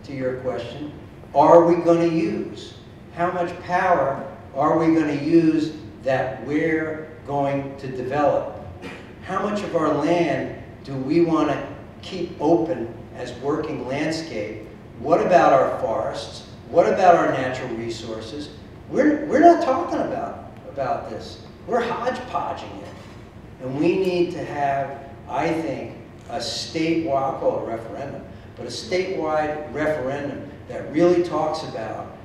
to your question, are we going to use? How much power are we going to use that we're going to develop? How much of our land do we want to keep open as working landscape? What about our forests? What about our natural resources? We're not talking about this. We're hodgepodging it. And we need to have, I think, a statewide, I'll call it a referendum, but a statewide referendum that really talks about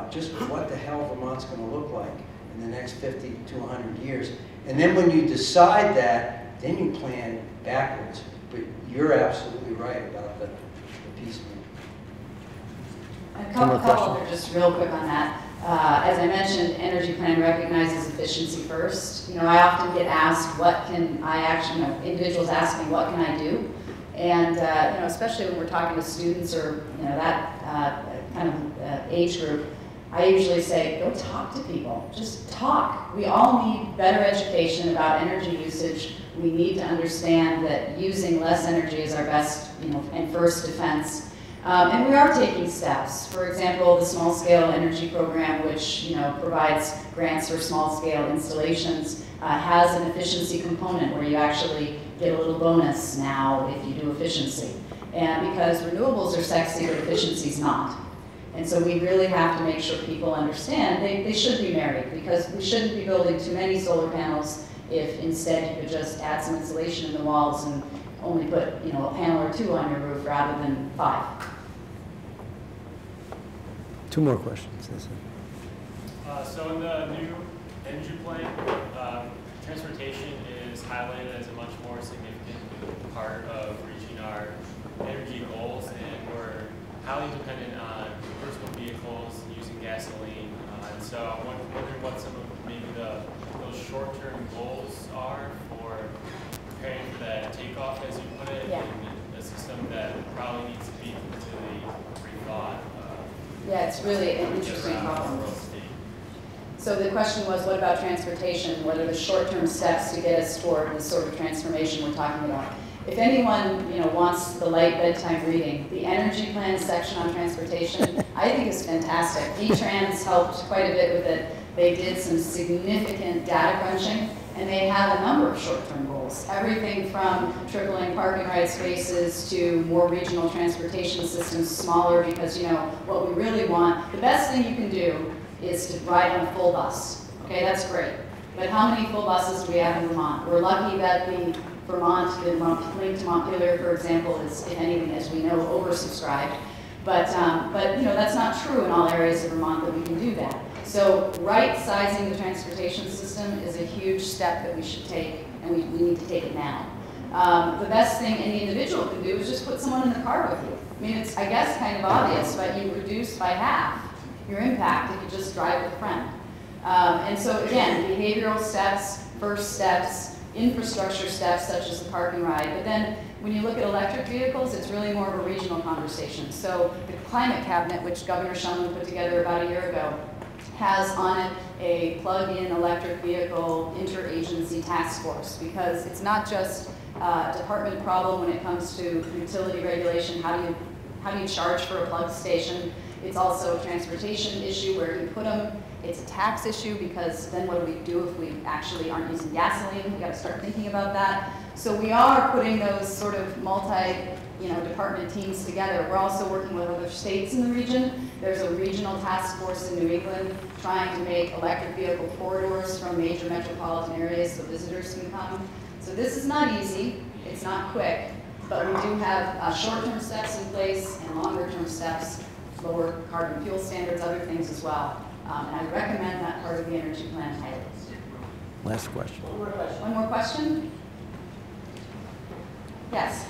just what the hell Vermont's going to look like in the next 50 to 100 years. And then when you decide that, then you plan backwards. But you're absolutely right about the piecemeal. A couple just real quick on that. As I mentioned, energy plan recognizes efficiency first. You know, I often get asked, what can I actually, individuals ask me, what can I do? And, you know, especially when we're talking to students or, you know, that kind of age group, I usually say, go talk to people. Just talk. We all need better education about energy usage. We need to understand that using less energy is our best, you know, and first defense. And we are taking steps. For example, the small scale energy program, which, you know, provides grants for small scale installations, has an efficiency component where you actually get a little bonus now if you do efficiency. And because renewables are sexy, but efficiency's not. And so we really have to make sure people understand they should be married, because we shouldn't be building too many solar panels if instead you could just add some insulation in the walls and only put, you know, a panel or two on your roof rather than 5. 2 more questions. So in the new energy plan, transportation is highlighted as a much more significant part of reaching our energy goals, and we're highly dependent on personal vehicles using gasoline. And so I'm wondering what some of maybe those short-term goals are for preparing for that takeoff, as you put it, Yeah. in a system that probably needs to be completely rethought. Yeah, it's really an interesting problem. So the question was, what about transportation? What are the short-term steps to get us toward the sort of transformation we're talking about? If anyone, you know, wants the light bedtime reading, the energy plan section on transportation, I think is fantastic. V-Trans helped quite a bit with it. They did some significant data crunching, and they have a number of short-term goals. Everything from tripling parking right spaces to more regional transportation systems, smaller, because, you know, what we really want, the best thing you can do is to ride on a full bus. Okay, that's great. But how many full buses do we have in Vermont? We're lucky that the link to Montpelier, for example, is, if anything, as we know, oversubscribed. But you know, that's not true in all areas of Vermont that we can do that. So right-sizing the transportation system is a huge step that we should take, and we need to take it now. The best thing any individual can do is just put someone in the car with you. I mean, it's, I guess, kind of obvious, but you reduce by half your impact if you just drive with a friend. And so again, behavioral steps, first steps, infrastructure steps such as the parking ride. But then when you look at electric vehicles, it's really more of a regional conversation. So the climate cabinet, which Governor Shumlin put together about a year ago, has on it a plug-in electric vehicle interagency task force, because it's not just a department problem when it comes to utility regulation. How do you charge for a plug station? It's also a transportation issue, where you put them. It's a tax issue, because then what do we do if we actually aren't using gasoline? We got to start thinking about that. So we are putting those sort of department teams together. We're also working with other states in the region. There's a regional task force in New England trying to make electric vehicle corridors from major metropolitan areas so visitors can come. So this is not easy. It's not quick, but we do have short-term steps in place and longer-term steps, lower carbon fuel standards, other things as well. And I recommend that part of the energy plan highly. Last question. One more question. One more question? Yes.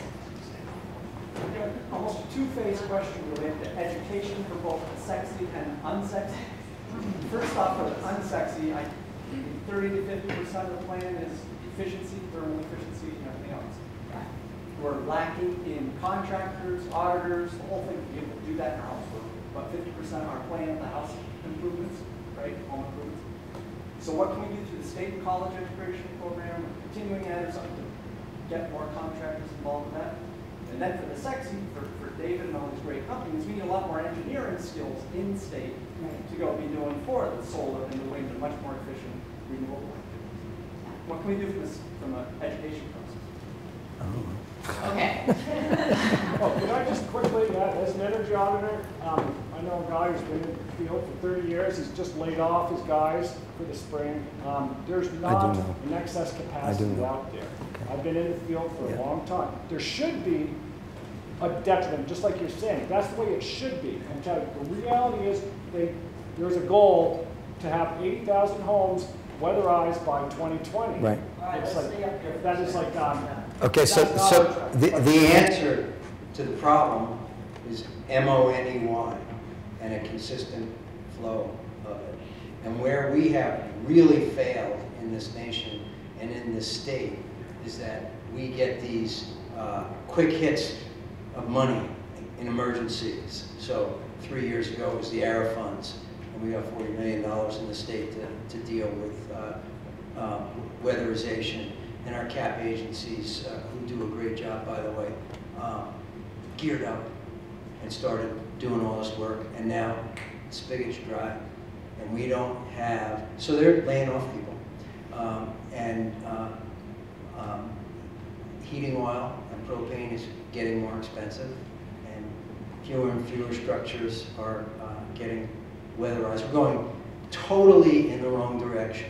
Almost a two-phase question related to education for both sexy and unsexy. First off, for the unsexy, 30 to 50% of the plan is efficiency, thermal efficiency, and everything else. We're lacking in contractors, auditors, the whole thing to be able to do that in our house. We're about 50% of our plan of the house improvements, right, home improvements. So what can we do through the state and college integration program, or continuing ed or something to get more contractors involved in that? And then for the sexy, for David and all these great companies, we need a lot more engineering skills in state to go be doing for the solar and the wind and much more efficient renewable activities. What can we do from an education process? Okay. Oh, can I just quickly, as an energy auditor, I know a guy who's been in the field for 30 years. He's just laid off his guys for the spring. There's not an excess capacity out there. I've been in the field for a long time. There should be a detriment, just like you're saying. That's the way it should be. And the reality is there's a goal to have 80,000 homes weatherized by 2020. Right. It's like, that is like, Okay, so The answer to the problem is MONEY and a consistent flow of it. And where we have really failed in this nation and in this state is that we get these quick hits of money in emergencies. So 3 years ago was the ARA funds, and we got $40 million in the state to deal with weatherization. And our CAP agencies, who do a great job, by the way, geared up and started doing all this work. And now spigot's dry, and we don't have, so they're laying off people. Heating oil and propane is getting more expensive, and fewer structures are getting weatherized. We're going totally in the wrong direction,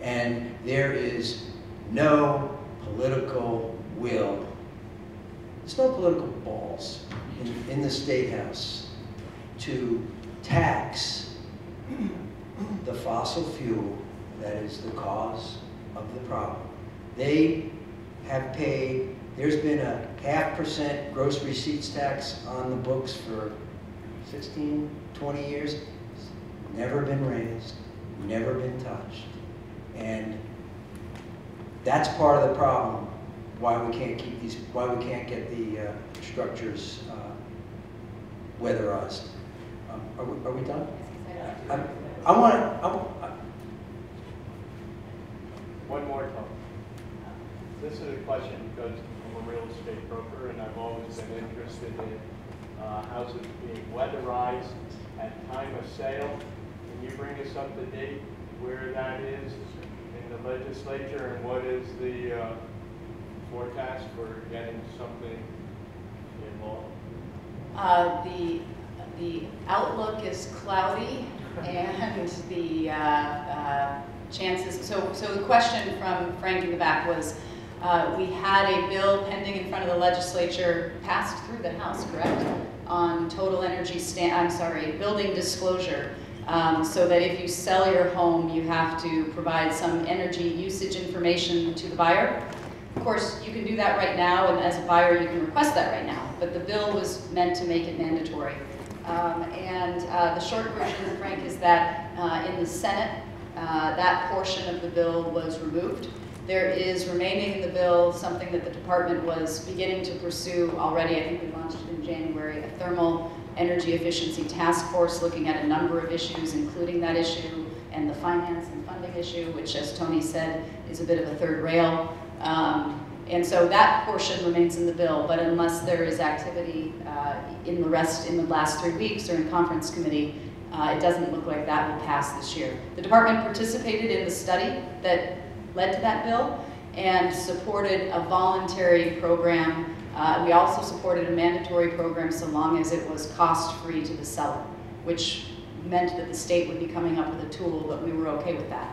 and there is no political will. There's no political balls in the State House to tax the fossil fuel that is the cause of the problem. They have paid, there's been a 0.5% gross receipts tax on the books for 16, 20 years. It's never been raised, never been touched. And that's part of the problem, why we can't keep these, why we can't get the structures weatherized. Are we done? I want One more time. This is a question because I'm a real estate broker and I've always been interested in houses being weatherized at time of sale. Can you bring us up to date where that is in the legislature and what is the forecast for getting something in law? The outlook is cloudy, and the chances. So the question from Frank in the back was, we had a bill pending in front of the legislature, passed through the House, correct? On total energy building disclosure. So that if you sell your home, you have to provide some energy usage information to the buyer. Of course, you can do that right now, and as a buyer, you can request that right now. But the bill was meant to make it mandatory. The short version, Frank, is that in the Senate, that portion of the bill was removed. There is remaining in the bill something that the department was beginning to pursue already. I think we launched it in January, a thermal energy efficiency task force looking at a number of issues, including that issue and the finance and funding issue, which, as Tony said, is a bit of a third rail. And so that portion remains in the bill, but unless there is activity in the last 3 weeks or in conference committee, it doesn't look like that will pass this year. The department participated in the study that led to that bill and supported a voluntary program. We also supported a mandatory program so long as it was cost-free to the seller, which meant that the state would be coming up with a tool, but we were okay with that.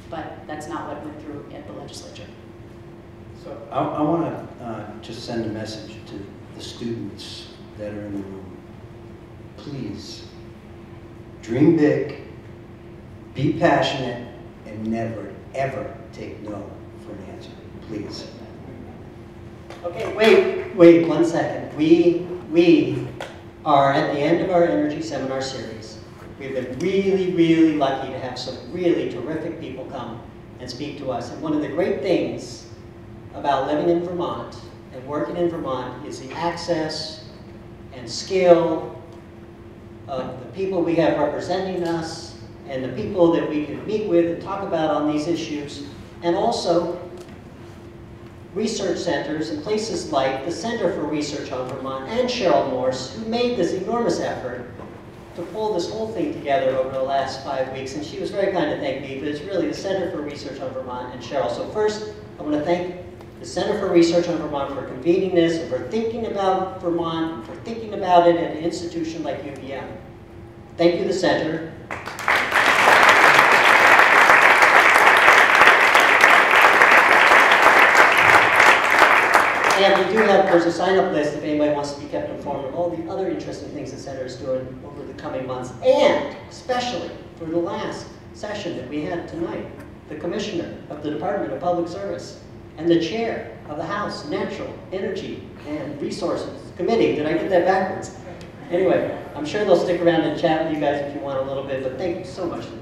But that's not what went through at the legislature. So I want to just send a message to the students that are in the room. Please, dream big, be passionate, and never, ever take no for an answer. Please. Okay, wait 1 second. We are at the end of our energy seminar series. We've been really, really lucky to have some really terrific people come and speak to us. And one of the great things about living in Vermont and working in Vermont is the access and skill of the people we have representing us and the people that we can meet with and talk about on these issues, and also research centers and places like the Center for Research on Vermont and Cheryl Morse, who made this enormous effort to pull this whole thing together over the last 5 weeks. And she was very kind to thank me, but it's really the Center for Research on Vermont and Cheryl. So first, I want to thank the Center for Research on Vermont for convening this and for thinking about Vermont, and for thinking about it at an institution like UVM. Thank you, the Center. And we do have, there's a sign-up list if anybody wants to be kept informed of all the other interesting things the Center is doing over the coming months, and especially for the last session that we had tonight, the Commissioner of the Department of Public Service and the Chair of the House Natural, Energy, and Resources Committee. Did I get that backwards? Anyway, I'm sure they'll stick around and chat with you guys if you want a little bit, but thank you so much for